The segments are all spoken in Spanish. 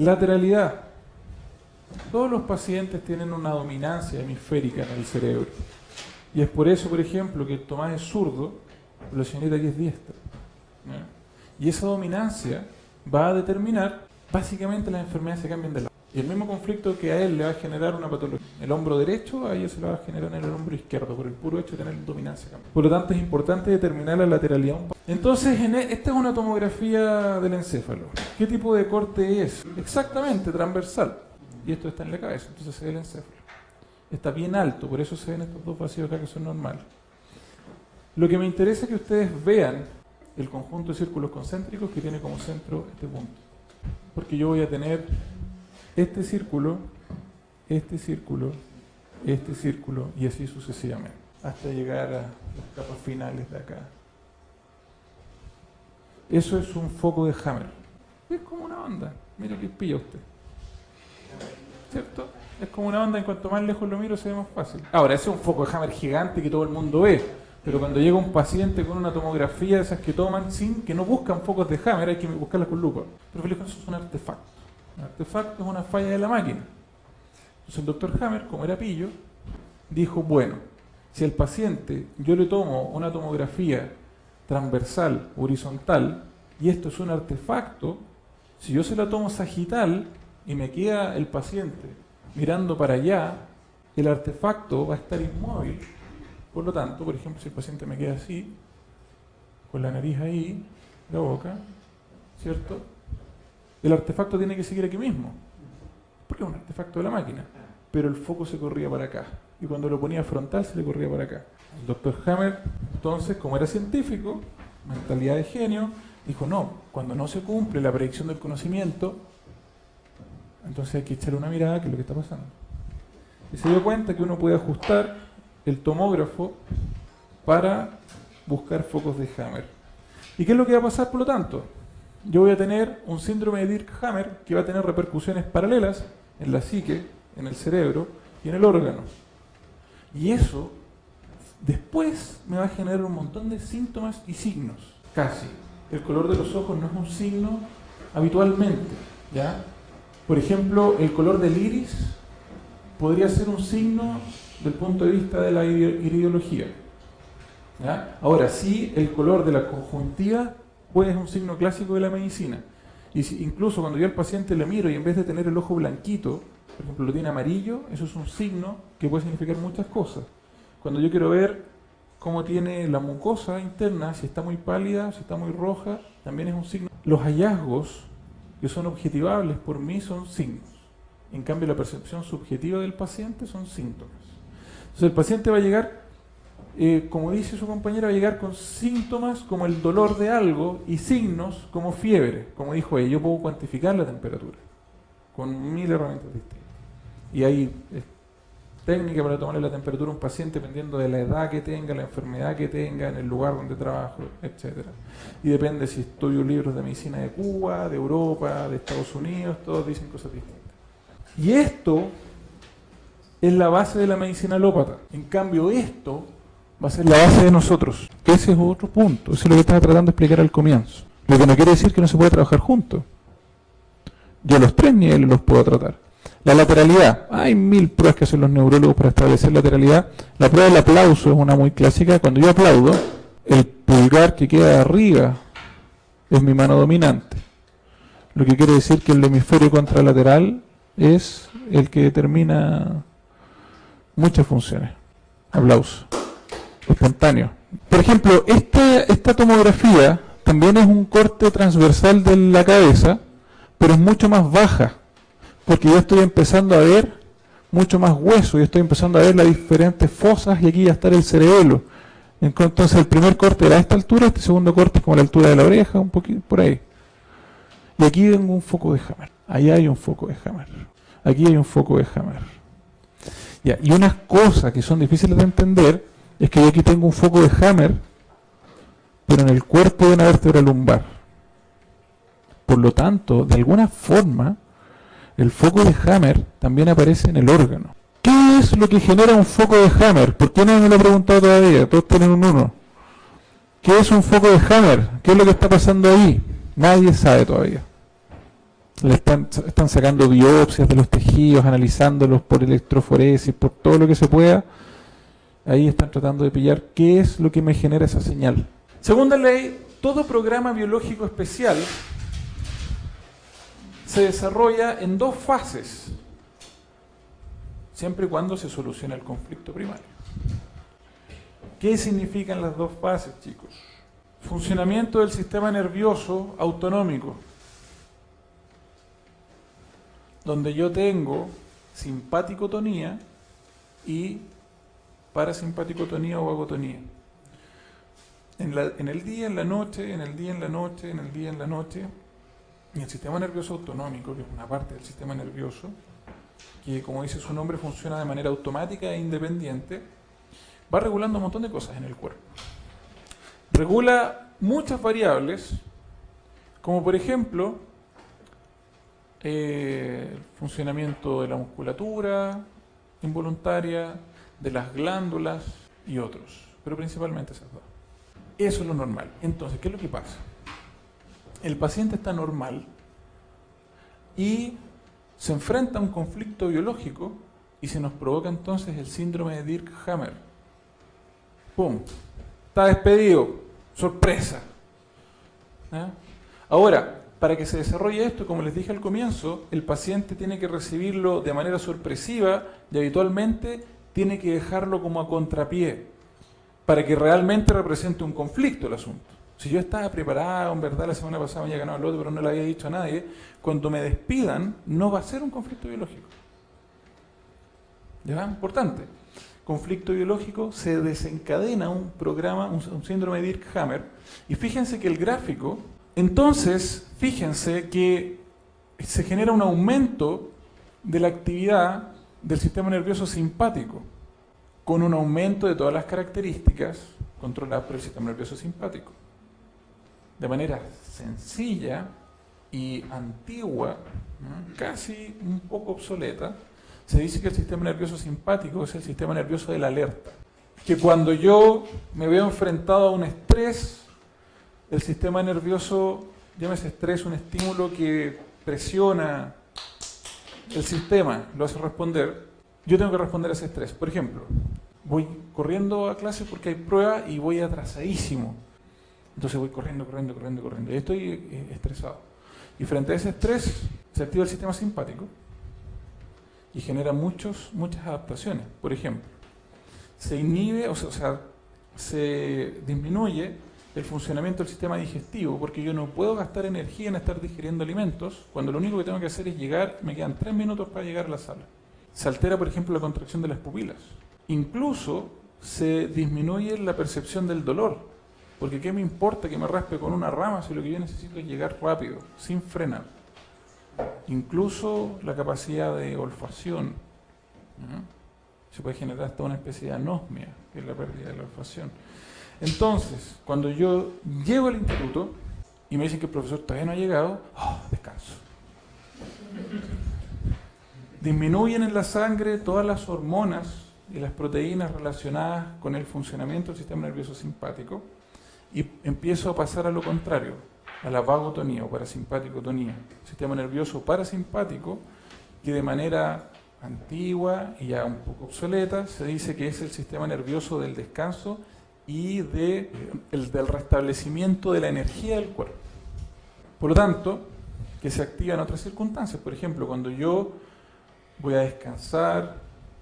Lateralidad. Todos los pacientes tienen una dominancia hemisférica en el cerebro. Y es por eso, por ejemplo, que Tomás es zurdo, pero la señorita aquí es diestra. ¿No? Y esa dominancia va a determinar, básicamente las enfermedades se cambian de lado. Y el mismo conflicto que a él le va a generar una patología, el hombro derecho, a ella se lo va a generar en el hombro izquierdo, por el puro hecho de tener dominancia. Por lo tanto, es importante determinar la lateralidad. Entonces, esta es una tomografía del encéfalo. ¿Qué tipo de corte es? Exactamente, transversal. Y esto está en la cabeza, entonces se ve el encéfalo. Está bien alto, por eso se ven estos dos vacíos acá que son normales. Lo que me interesa es que ustedes vean el conjunto de círculos concéntricos que tiene como centro este punto. Porque yo voy a tener este círculo, este círculo, este círculo y así sucesivamente, hasta llegar a las capas finales de acá. Eso es un foco de Hammer. Es como una onda. Mira que pilla usted. ¿Cierto? Es como una onda, en cuanto más lejos lo miro se ve más fácil. Ahora, ese es un foco de Hammer gigante que todo el mundo ve, pero cuando llega un paciente con una tomografía de esas que toman sin, que no buscan focos de Hammer, hay que buscarlas con lupa. Pero fíjense, eso es un artefacto. Un artefacto es una falla de la máquina. Entonces el doctor Hammer, como era pillo, dijo, bueno, si al paciente yo le tomo una tomografía transversal, horizontal, y esto es un artefacto, si yo se la tomo sagital y me queda el paciente mirando para allá, el artefacto va a estar inmóvil. Por lo tanto, por ejemplo, si el paciente me queda así, con la nariz ahí, la boca, ¿cierto? El artefacto tiene que seguir aquí mismo, porque es un artefacto de la máquina, pero el foco se corría para acá, y cuando lo ponía frontal se le corría para acá. El doctor Hammer, entonces, como era científico, mentalidad de genio, dijo, no, cuando no se cumple la predicción del conocimiento, entonces hay que echarle una mirada a qué es lo que está pasando. Y se dio cuenta que uno puede ajustar el tomógrafo para buscar focos de Hammer. ¿Y qué es lo que va a pasar, por lo tanto? Yo voy a tener un síndrome de Dirk-Hammer que va a tener repercusiones paralelas en la psique, en el cerebro y en el órgano. Y eso después me va a generar un montón de síntomas y signos. Casi. El color de los ojos no es un signo habitualmente, ¿ya? Por ejemplo, el color del iris podría ser un signo del punto de vista de la iridología, ¿ya? Ahora, sí, el color de la conjuntiva pues es un signo clásico de la medicina. Y si, incluso cuando yo al paciente le miro y en vez de tener el ojo blanquito, por ejemplo, lo tiene amarillo, eso es un signo que puede significar muchas cosas. Cuando yo quiero ver cómo tiene la mucosa interna, si está muy pálida, si está muy roja, también es un signo. Los hallazgos que son objetivables por mí son signos. En cambio, la percepción subjetiva del paciente son síntomas. Entonces el paciente va a llegar, como dice su compañera, va a llegar con síntomas como el dolor de algo y signos como fiebre. Como dijo ella, yo puedo cuantificar la temperatura con 1000 herramientas distintas. Y hay técnica para tomarle la temperatura a un paciente dependiendo de la edad que tenga, la enfermedad que tenga, en el lugar donde trabajo, etc. Y depende si estudio libros de medicina de Cuba, de Europa, de Estados Unidos, todos dicen cosas distintas. Y esto es la base de la medicina alópata. En cambio, esto va a ser la base de nosotros. Ese es otro punto. Eso es lo que estaba tratando de explicar al comienzo. Lo que no quiere decir que no se puede trabajar juntos. Yo los 3 niveles los puedo tratar. La lateralidad. Hay 1000 pruebas que hacen los neurólogos para establecer lateralidad. La prueba del aplauso es una muy clásica. Cuando yo aplaudo, el pulgar que queda arriba es mi mano dominante. Lo que quiere decir que el hemisferio contralateral es el que determina muchas funciones. Aplauso. Espontáneo. Por ejemplo, esta tomografía también es un corte transversal de la cabeza, pero es mucho más baja, porque yo estoy empezando a ver mucho más hueso, y estoy empezando a ver las diferentes fosas, y aquí ya está el cerebelo. Entonces el primer corte era a esta altura, este segundo corte es como a la altura de la oreja, un poquito por ahí. Y aquí tengo un foco de Hammer, allá hay un foco de Hammer, aquí hay un foco de Hammer. Ya, y unas cosas que son difíciles de entender es que yo aquí tengo un foco de Hammer, pero en el cuerpo de una vértebra lumbar. Por lo tanto, de alguna forma, el foco de Hammer también aparece en el órgano. ¿Qué es lo que genera un foco de Hammer? ¿Por qué no me lo he preguntado todavía? Todos tienen un 1. ¿Qué es un foco de Hammer? ¿Qué es lo que está pasando ahí? Nadie sabe todavía. Están sacando biopsias de los tejidos, analizándolos por electroforesis, por todo lo que se pueda. Ahí están tratando de pillar qué es lo que me genera esa señal. Segunda ley, todo programa biológico especial se desarrolla en dos fases, siempre y cuando se solucione el conflicto primario. ¿Qué significan las dos fases, chicos? Funcionamiento del sistema nervioso autonómico, donde yo tengo simpaticotonía y parasimpaticotonía o vagotonía. En el día, en la noche, en el día, en la noche, en el día, en la noche. Y el sistema nervioso autonómico, que es una parte del sistema nervioso, que como dice su nombre funciona de manera automática e independiente, va regulando un montón de cosas en el cuerpo. Regula muchas variables, como por ejemplo el funcionamiento de la musculatura involuntaria, de las glándulas y otros, pero principalmente esas dos. Eso es lo normal. Entonces, ¿qué es lo que pasa? El paciente está normal y se enfrenta a un conflicto biológico y se nos provoca entonces el síndrome de Dirkhammer. ¡Pum! Está despedido. ¡Sorpresa! ¿Eh? Ahora, para que se desarrolle esto, como les dije al comienzo, el paciente tiene que recibirlo de manera sorpresiva y habitualmente tiene que dejarlo como a contrapié para que realmente represente un conflicto el asunto. Si yo estaba preparado, en verdad, la semana pasada me había ganado el lote, pero no le había dicho a nadie, cuando me despidan, no va a ser un conflicto biológico. ¿Ya? Importante. Conflicto biológico, se desencadena un programa, un síndrome de Dirkhammer, y fíjense que el gráfico, entonces, fíjense que se genera un aumento de la actividad del sistema nervioso simpático, con un aumento de todas las características controladas por el sistema nervioso simpático. De manera sencilla y antigua, ¿no?, casi un poco obsoleta, se dice que el sistema nervioso simpático es el sistema nervioso de la alerta. Que cuando yo me veo enfrentado a un estrés, el sistema nervioso, llámese estrés, un estímulo que presiona el sistema, lo hace responder, yo tengo que responder a ese estrés. Por ejemplo, voy corriendo a clase porque hay prueba y voy atrasadísimo. Entonces voy corriendo. Y estoy estresado. Y frente a ese estrés se activa el sistema simpático y genera muchas adaptaciones. Por ejemplo, se inhibe, se disminuye el funcionamiento del sistema digestivo, porque yo no puedo gastar energía en estar digiriendo alimentos, cuando lo único que tengo que hacer es llegar, me quedan 3 minutos para llegar a la sala. Se altera, por ejemplo, la contracción de las pupilas. Incluso se disminuye la percepción del dolor, porque ¿qué me importa que me raspe con una rama si lo que yo necesito es llegar rápido, sin frenar? Incluso la capacidad de olfacción, ¿no? Se puede generar hasta una especie de anosmia, que es la pérdida de la olfacción. Entonces, cuando yo llego al instituto y me dicen que el profesor todavía no ha llegado, descanso. Disminuyen en la sangre todas las hormonas y las proteínas relacionadas con el funcionamiento del sistema nervioso simpático y empiezo a pasar a lo contrario, a la vagotonía o parasimpaticotonía, sistema nervioso parasimpático, que de manera antigua y ya un poco obsoleta se dice que es el sistema nervioso del descanso y del restablecimiento de la energía del cuerpo. Por lo tanto, que se activa en otras circunstancias. Por ejemplo, cuando yo voy a descansar,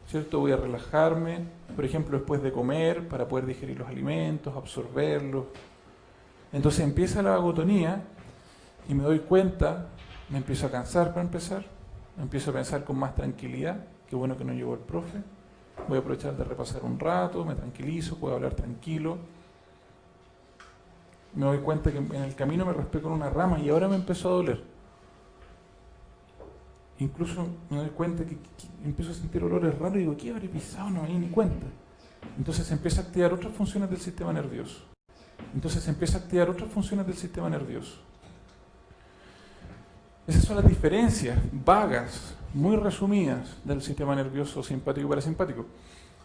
¿cierto? Voy a relajarme, por ejemplo, después de comer, para poder digerir los alimentos, absorberlos. Entonces empieza la vagotonía y me doy cuenta, me empiezo a cansar para empezar, me empiezo a pensar con más tranquilidad, qué bueno que no llegó el profe, voy a aprovechar de repasar un rato, me tranquilizo, puedo hablar tranquilo. Me doy cuenta que en el camino me raspé con una rama y ahora me empezó a doler. Incluso me doy cuenta que empiezo a sentir olores raros y digo, ¿qué habré pisado? No me di ni cuenta. Entonces se empieza a activar otras funciones del sistema nervioso. Esas son las diferencias vagas, muy resumidas, del sistema nervioso simpático y parasimpático.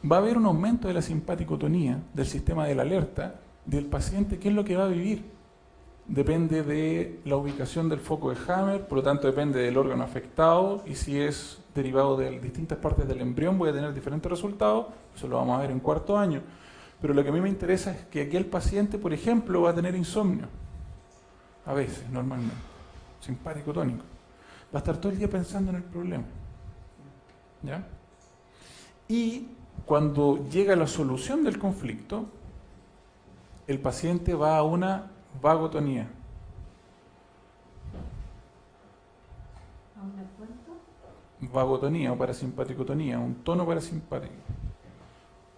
Va a haber un aumento de la simpaticotonía, del sistema de la alerta, del paciente, ¿qué es lo que va a vivir? depende de la ubicación del foco de Hammer, por lo tanto depende del órgano afectado, y si es derivado de distintas partes del embrión voy a tener diferentes resultados. Eso lo vamos a ver en cuarto año. Pero lo que a mí me interesa es que aquí el paciente, por ejemplo, va a tener insomnio, a veces, normalmente, simpático tónico. Va a estar todo el día pensando en el problema, ¿ya? Y cuando llega la solución del conflicto, el paciente va a una vagotonía. ¿A una cuánto? Vagotonía o parasimpaticotonía, un tono parasimpático.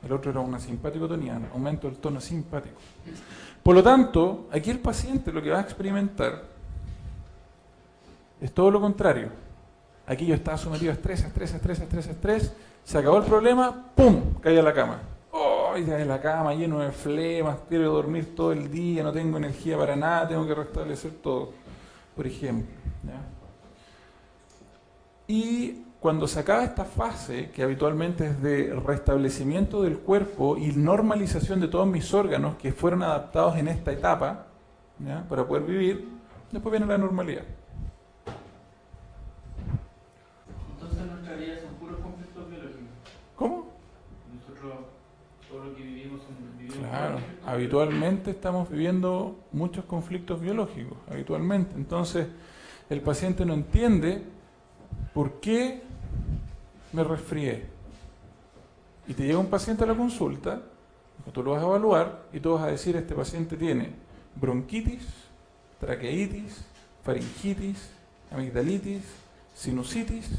El otro era una simpaticotonía, aumento del tono simpático. Por lo tanto, aquí el paciente lo que va a experimentar es todo lo contrario. Aquí yo estaba sometido a estrés, se acabó el problema, ¡pum!, caí a la cama. ¡Oh! Caí a la cama lleno de flemas, quiero dormir todo el día, no tengo energía para nada, tengo que restablecer todo, por ejemplo, ¿ya? Y cuando se acaba esta fase, que habitualmente es de restablecimiento del cuerpo y normalización de todos mis órganos que fueron adaptados en esta etapa, ¿ya?, para poder vivir, después viene la normalidad. Entonces nuestra vida son puros conflictos biológicos. ¿Cómo? Nosotros, todo lo que vivimos Claro, habitualmente estamos viviendo muchos conflictos biológicos, habitualmente. Entonces, el paciente no entiende por qué me resfrié. Y te llega un paciente a la consulta, tú lo vas a evaluar y tú vas a decir, este paciente tiene bronquitis, traqueitis, faringitis, amigdalitis, sinusitis,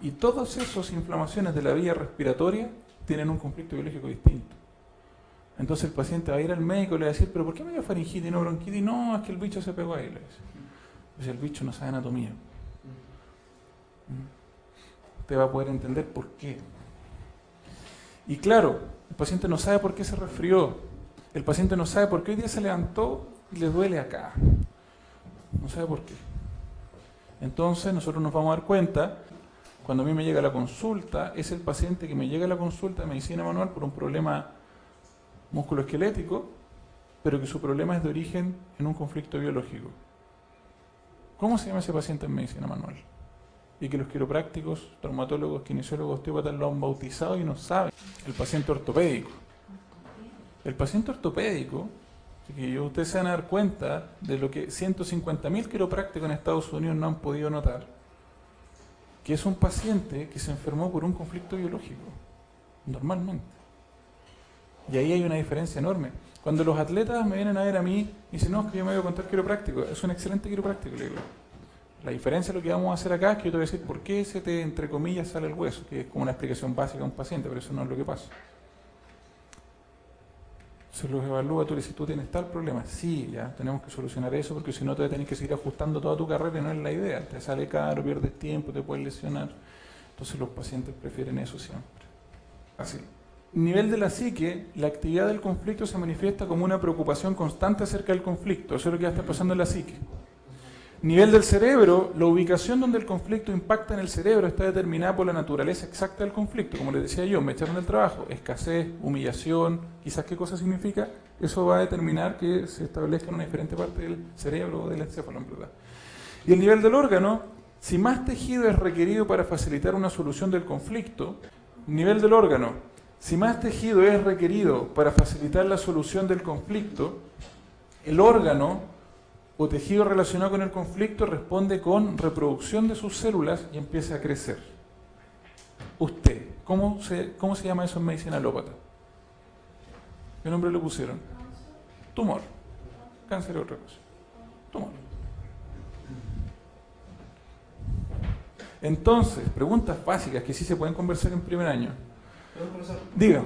y todas esas inflamaciones de la vía respiratoria tienen un conflicto biológico distinto. Entonces el paciente va a ir al médico y le va a decir, ¿pero por qué me dio faringitis y no bronquitis? No, es que el bicho se pegó ahí, le dice. Pues el bicho no sabe anatomía. Usted va a poder entender por qué. Y claro, el paciente no sabe por qué se resfrió. El paciente no sabe por qué hoy día se levantó y le duele acá. No sabe por qué. Entonces nosotros nos vamos a dar cuenta, cuando a mí me llega la consulta, es el paciente que me llega a la consulta de medicina manual por un problema musculoesquelético, pero que su problema es de origen en un conflicto biológico. ¿Cómo se llama ese paciente en medicina manual? Y que los quiroprácticos, traumatólogos, kinesiólogos, osteópatas lo han bautizado y no saben. El paciente ortopédico. El paciente ortopédico, que ustedes se van a dar cuenta de lo que 150.000 quiroprácticos en Estados Unidos no han podido notar, que es un paciente que se enfermó por un conflicto biológico, normalmente. Y ahí hay una diferencia enorme. Cuando los atletas me vienen a ver a mí y dicen, no, es que yo me voy a contar quiropráctico, es un excelente quiropráctico, le digo. La diferencia de lo que vamos a hacer acá es que yo te voy a decir por qué se te, entre comillas, sale el hueso, que es como una explicación básica a un paciente, pero eso no es lo que pasa. Se los evalúa, tú le dices, tú tienes tal problema. Sí, ya tenemos que solucionar eso, porque si no te tenés que seguir ajustando toda tu carrera y no es la idea. Te sale caro, pierdes tiempo, te puedes lesionar. Entonces los pacientes prefieren eso siempre. Así. Nivel de la psique, la actividad del conflicto se manifiesta como una preocupación constante acerca del conflicto. Eso es lo que va a estar pasando en la psique. Nivel del cerebro, la ubicación donde el conflicto impacta en el cerebro está determinada por la naturaleza exacta del conflicto. Como les decía yo, me echaron del trabajo, escasez, humillación, quizás qué cosa significa, eso va a determinar que se establezca en una diferente parte del cerebro o del encéfalo, en verdad. Y el nivel del órgano, si más tejido es requerido para facilitar una solución del conflicto, nivel del órgano, si más tejido es requerido para facilitar la solución del conflicto, el órgano o tejido relacionado con el conflicto responde con reproducción de sus células y empieza a crecer. Usted, ¿cómo se llama eso en medicina alópata? ¿Qué nombre le pusieron? Tumor. Cáncer es otra cosa. Tumor. Entonces, preguntas básicas que sí se pueden conversar en primer año. Perdón, profesor. Diga.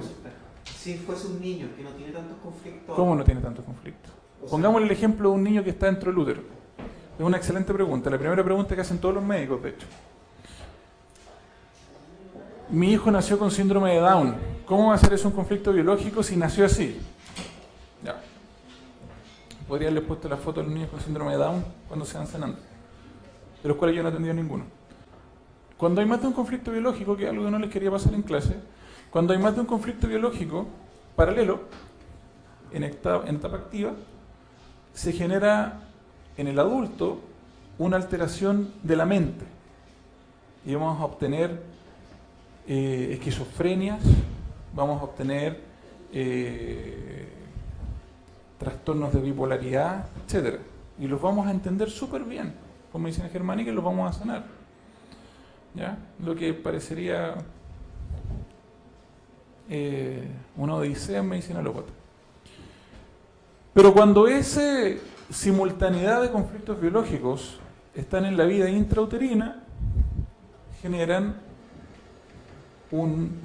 Si fuese un niño que no tiene tantos conflictos... ¿Cómo no tiene tantos conflictos? Pongámosle el ejemplo de un niño que está dentro del útero. Es una excelente pregunta. La primera pregunta que hacen todos los médicos, de hecho. Mi hijo nació con síndrome de Down. ¿Cómo va a ser eso un conflicto biológico si nació así? Ya. Podría haberle puesto la foto de los niños con síndrome de Down cuando se van cenando, de los cuales yo no he atendido ninguno. Cuando hay más de un conflicto biológico, que es algo que no les quería pasar en clase, cuando hay más de un conflicto biológico paralelo, en etapa activa, se genera en el adulto una alteración de la mente. Y vamos a obtener esquizofrenias, vamos a obtener trastornos de bipolaridad, etcétera. Y los vamos a entender súper bien. Con medicina germánica los vamos a sanar. ¿Ya? Lo que parecería una odisea en medicina alópata. Pero cuando esa simultaneidad de conflictos biológicos están en la vida intrauterina, generan un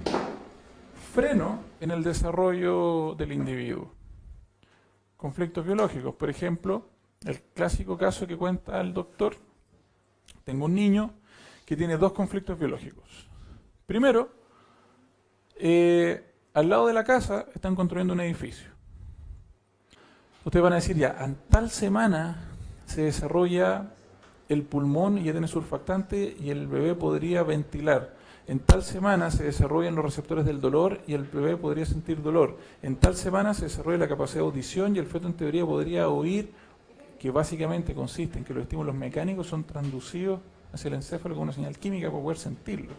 freno en el desarrollo del individuo. Conflictos biológicos, por ejemplo, el clásico caso que cuenta el doctor: tengo un niño que tiene 2 conflictos biológicos. Primero, al lado de la casa están construyendo un edificio. Ustedes van a decir, ya, en tal semana se desarrolla el pulmón y ya tiene surfactante y el bebé podría ventilar. En tal semana se desarrollan los receptores del dolor y el bebé podría sentir dolor. En tal semana se desarrolla la capacidad de audición y el feto en teoría podría oír, que básicamente consiste en que los estímulos mecánicos son transducidos hacia el encéfalo con una señal química para poder sentirlo.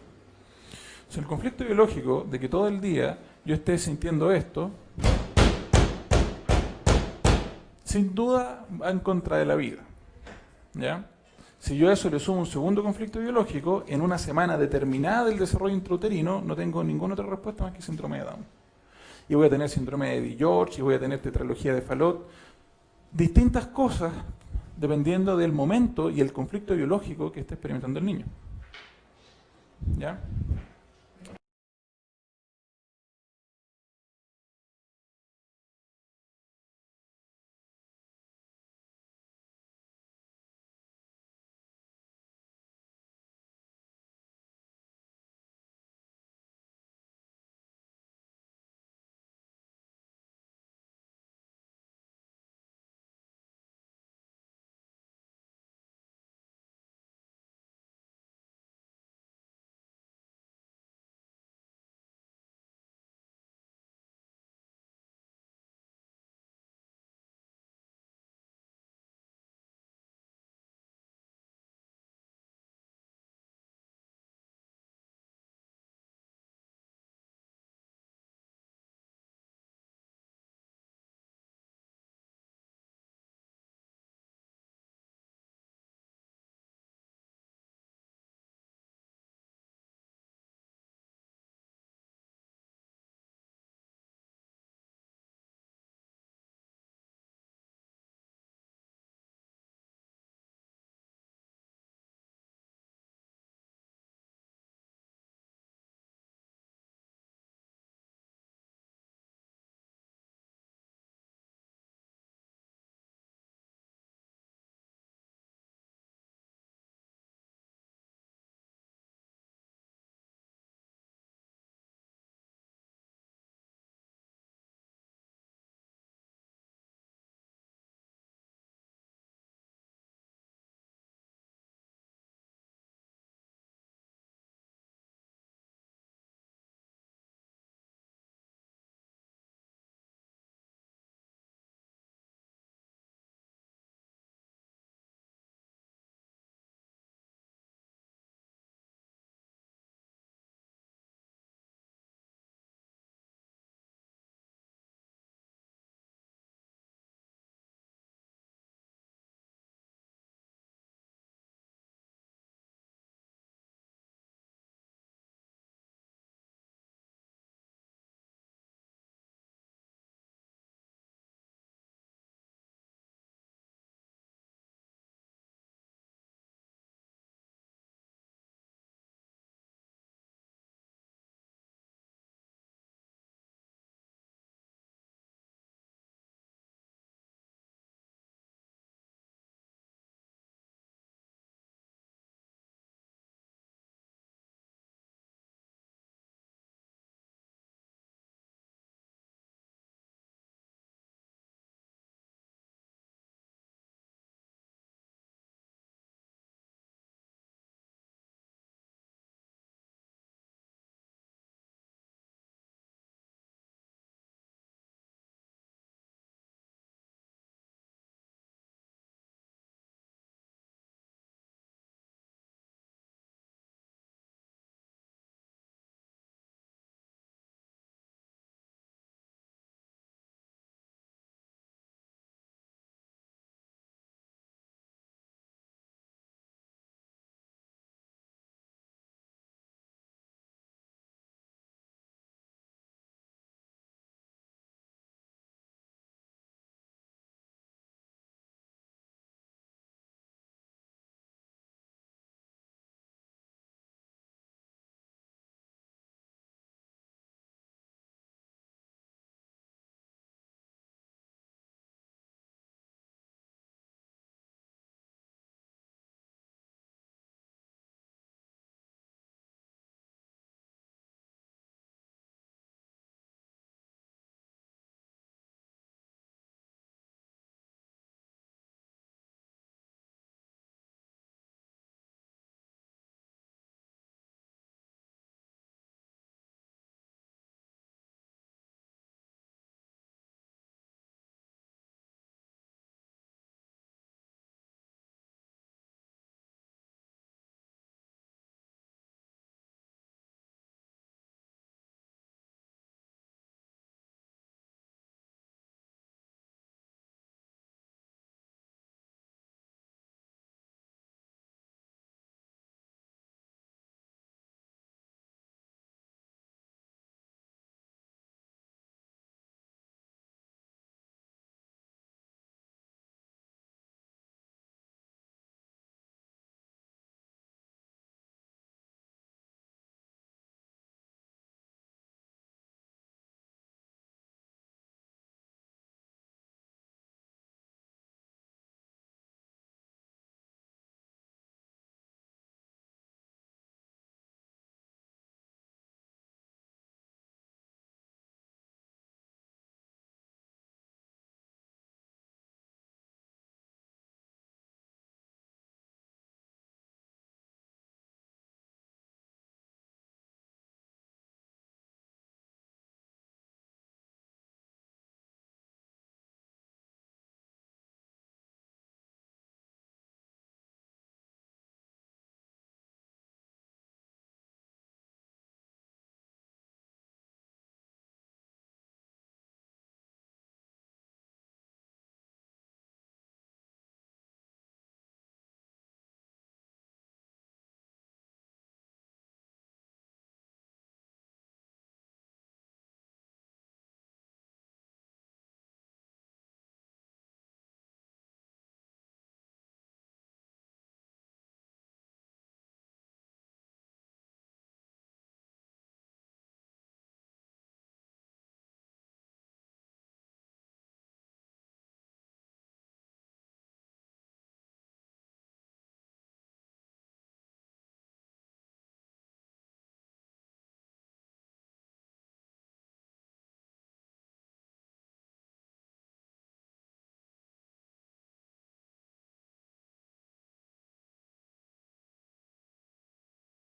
O sea, el conflicto biológico de que todo el día yo esté sintiendo esto, sin duda va en contra de la vida. ¿Ya? Si yo a eso le sumo un segundo conflicto biológico, en una semana determinada del desarrollo intrauterino, no tengo ninguna otra respuesta más que síndrome de Down. Y voy a tener síndrome de Di-George, y voy a tener tetralogía de Fallot, distintas cosas dependiendo del momento y el conflicto biológico que esté experimentando el niño. ¿Ya?